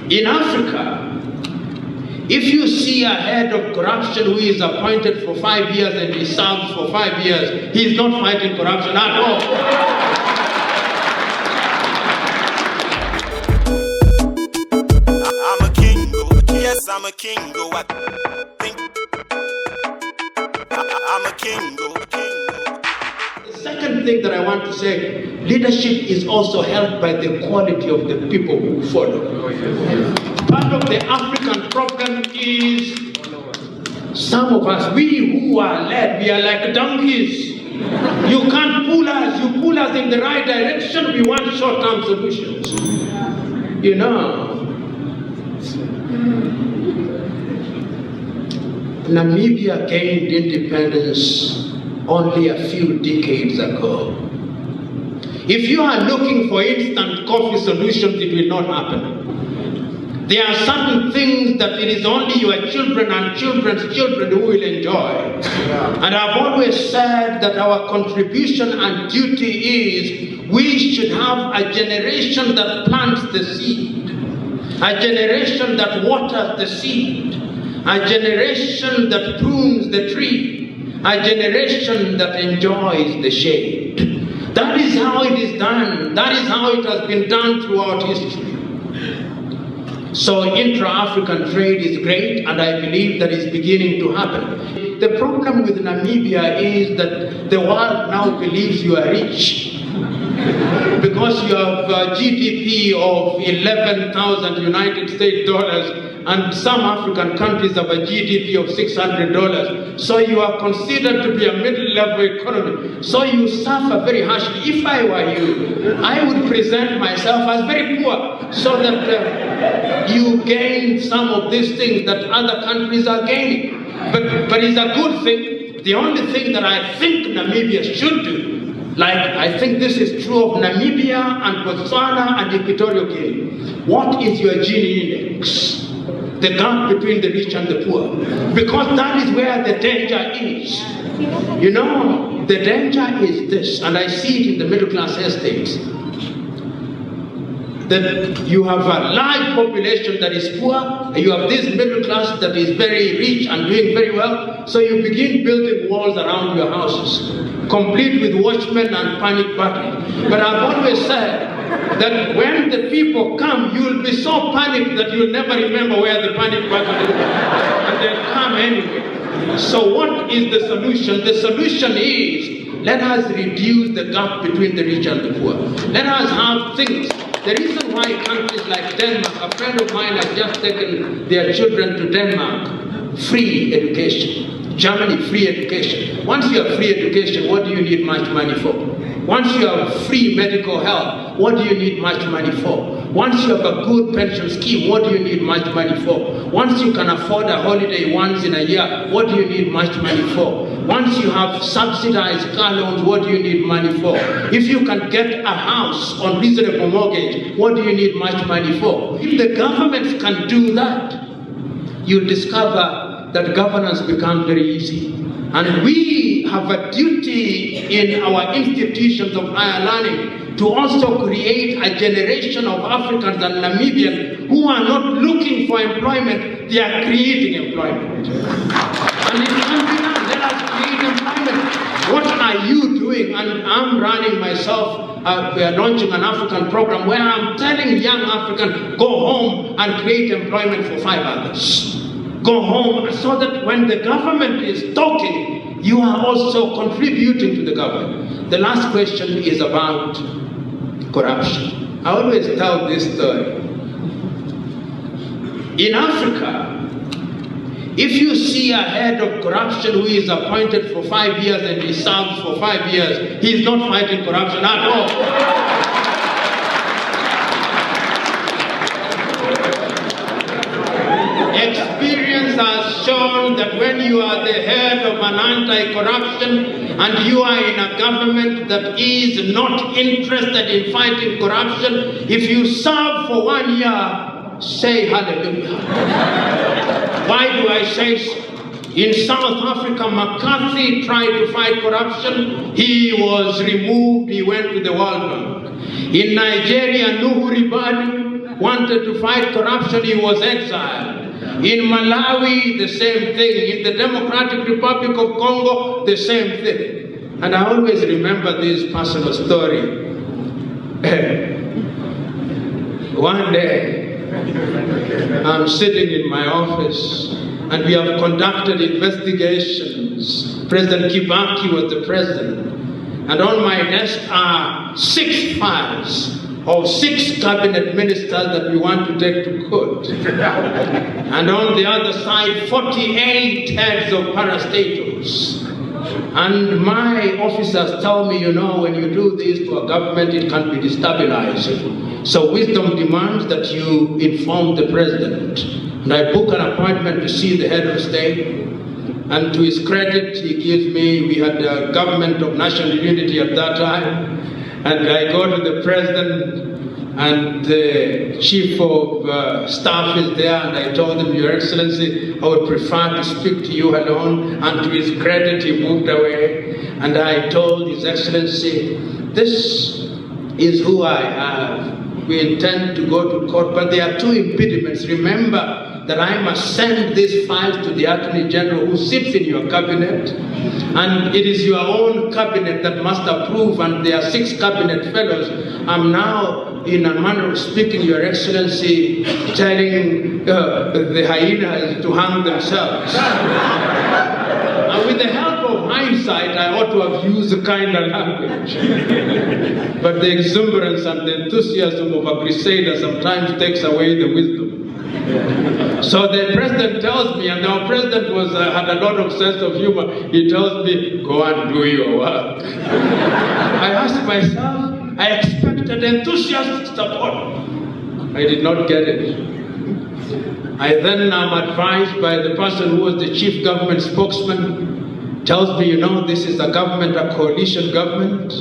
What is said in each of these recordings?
In Africa, if you see a head of corruption who is appointed for 5 years and he serves for 5 years, he is not fighting corruption at all. I'm a king, yes, I'm a king. I'm a king. The second thing that I want to say, leadership is also helped by the quality of the people who follow. Part of the African problem is some of us, we who are led, we are like donkeys. You can't pull us, you pull us in the right direction, we want short-term solutions. You know, Namibia gained independence only a few decades ago. If you are looking for instant coffee solutions, it will not happen. There are certain things that it is only your children and children's children who will enjoy. And I've always said that our contribution and duty is we should have a generation that plants the seed, a generation that waters the seed, a generation that prunes the tree, a generation that enjoys the shade. That is how it is done. That is how it has been done throughout history. So intra-African trade is great, and I believe that is beginning to happen. The problem with Namibia is that the world now believes you are rich because you have a GDP of 11,000 United States dollars, and some African countries have a GDP of $600. So you are considered to be a middle-level economy. So you suffer very harshly. If I were you, I would present myself as very poor so that you gain some of these things that other countries are gaining. But it's a good thing. The only thing that I think Namibia should do, like I think this is true of Namibia and Botswana and Equatorial Guinea. What is your Gini index? The gap between the rich and the poor. Because that is where the danger is. You know, the danger is this, and I see it in the middle class estates, that you have a large population that is poor, and you have this middle class that is very rich and doing very well, so you begin building walls around your houses, complete with watchmen and panic button. But I've always said that when the people come, you will be so panicked that you will never remember where the panic button is, and they'll come anyway. So what is the solution? The solution is, let us reduce the gap between the rich and the poor. Let us have things. The reason why countries like Denmark, a friend of mine has just taken their children to Denmark, free education. Germany, free education. Once you have free education, what do you need much money for? Once you have free medical health, what do you need much money for? Once you have a good pension scheme, what do you need much money for? Once you can afford a holiday once in a year, what do you need much money for? Once you have subsidized car loans, what do you need money for? If you can get a house on reasonable mortgage, what do you need much money for? If the governments can do that, you'll discover that governance becomes very easy. And we have a duty in our institutions of higher learning to also create a generation of Africans and Namibians who are not looking for employment, they are creating employment. And it can be done. Let us create employment. What are you doing? And I'm running myself, we are launching an African program where I'm telling young Africans, go home and create employment for 5 others. Go home so that when the government is talking, you are also contributing to the government. The last question is about corruption. I always tell this story. In Africa, if you see a head of corruption who is appointed for 5 years and he serves for 5 years, he is not fighting corruption at all. Experience has shown that when you are the head of an anti-corruption and you are in a government that is not interested in fighting corruption, if you serve for 1 year, say hallelujah. Why do I say so? In South Africa, McCarthy tried to fight corruption. He was removed. He went to the World Bank. In Nigeria, Nuhu Ribadu wanted to fight corruption, he was exiled. In Malawi, the same thing. In the Democratic Republic of Congo, the same thing. And I always remember this personal story. One day, I'm sitting in my office, and we have conducted investigations. President Kibaki was the president. And on my desk are 6 files of 6 cabinet ministers that we want to take to court. And on the other side, 48 heads of parastatals. And my officers tell me, you know, when you do this to a government, it can be destabilizing. So wisdom demands that you inform the president. And I book an appointment to see the head of state. And to his credit, he gives me, we had a government of national unity at that time. And I go to the president, and the chief of staff is there, and I told him, Your Excellency, I would prefer to speak to you alone. And to his credit, he moved away. And I told His Excellency, this is who I have. We intend to go to court, but there are 2 impediments. Remember that I must send these files to the Attorney General who sits in your cabinet, and it is your own cabinet that must approve, and there are 6 cabinet fellows. I'm now, in a manner of speaking, Your Excellency, telling the hyenas to hang themselves. And with the help of hindsight, I ought to have used a kinder language. But the exuberance and the enthusiasm of a crusader sometimes takes away the wisdom. So the president tells me, and our president had a lot of sense of humor, he tells me, go and do your work. I asked myself, I expected enthusiastic support. I did not get it. I then am advised by the person who was the chief government spokesman, tells me, you know, this is a government, a coalition government.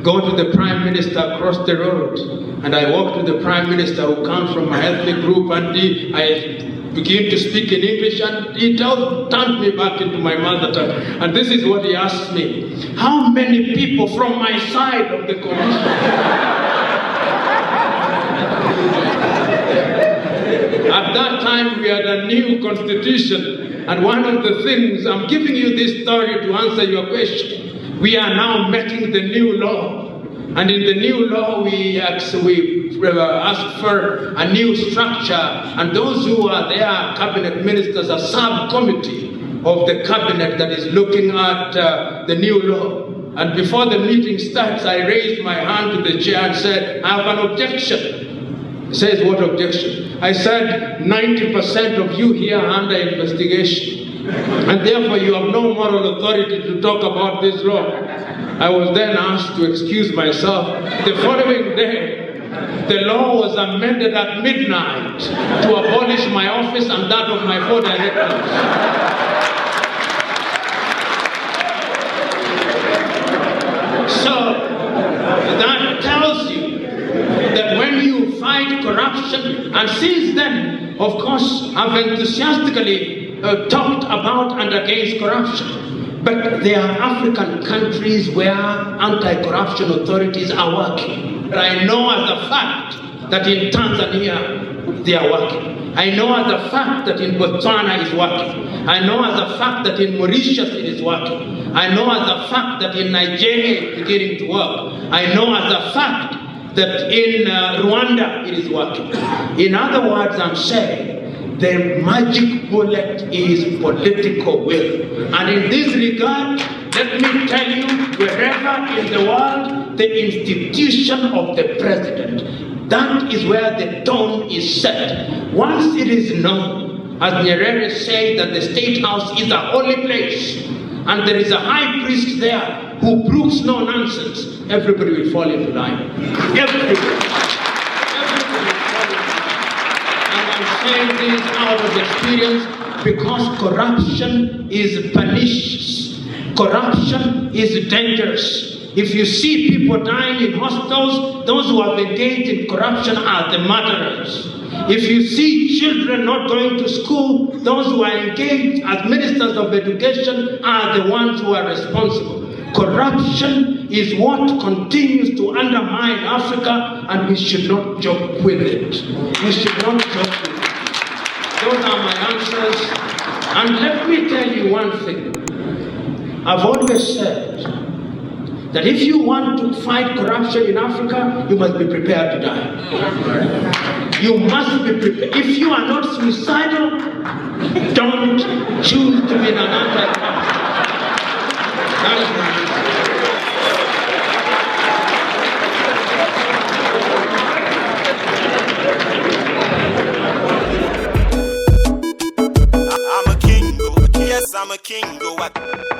Go to the prime minister across the road. And I walk to the prime minister who comes from my ethnic group, and I begin to speak in English, and he turns me back into my mother tongue. And this is what he asks me: how many people from my side of the coalition? At that time, we had a new constitution, and one of the things, I'm giving you this story to answer your question. We are now making the new law. And in the new law, we ask for a new structure, and those who are there, cabinet ministers, a subcommittee of the cabinet that is looking at the new law. And before the meeting starts, I raised my hand to the chair and said, I have an objection. He says, what objection? I said, 90% of you here are under investigation, and therefore you have no moral authority to talk about this law. I was then asked to excuse myself. The following day, the law was amended at midnight to abolish my office and that of my 4 directors. So, that tells you that when you fight corruption, and since then, of course, I've enthusiastically talked about and against corruption. But there are African countries where anti-corruption authorities are working. But I know as a fact that in Tanzania they are working. I know as a fact that in Botswana is working. I know as a fact that in Mauritius it is working. I know as a fact that in Nigeria it is beginning to work. I know as a fact that in Rwanda it is working. In other words, I'm saying, the magic bullet is political will. And in this regard, let me tell you, wherever in the world, the institution of the president, that is where the tone is set. Once it is known, as Nyerere said, that the State House is a holy place, and there is a high priest there who brooks no nonsense, everybody will fall into line. Everybody. Saying this out of experience, because corruption is pernicious. Corruption is dangerous. If you see people dying in hospitals, those who have engaged in corruption are the murderers. If you see children not going to school, those who are engaged as ministers of education are the ones who are responsible. Corruption is what continues to undermine Africa, and we should not joke with it. We should not joke with it. Those are my answers. And let me tell you one thing. I've always said that if you want to fight corruption in Africa, you must be prepared to die. You must be prepared. If you are not suicidal, don't choose to be an anti-corruption. That is my answer. I'm a king, oh, yes, I'm a king, oh,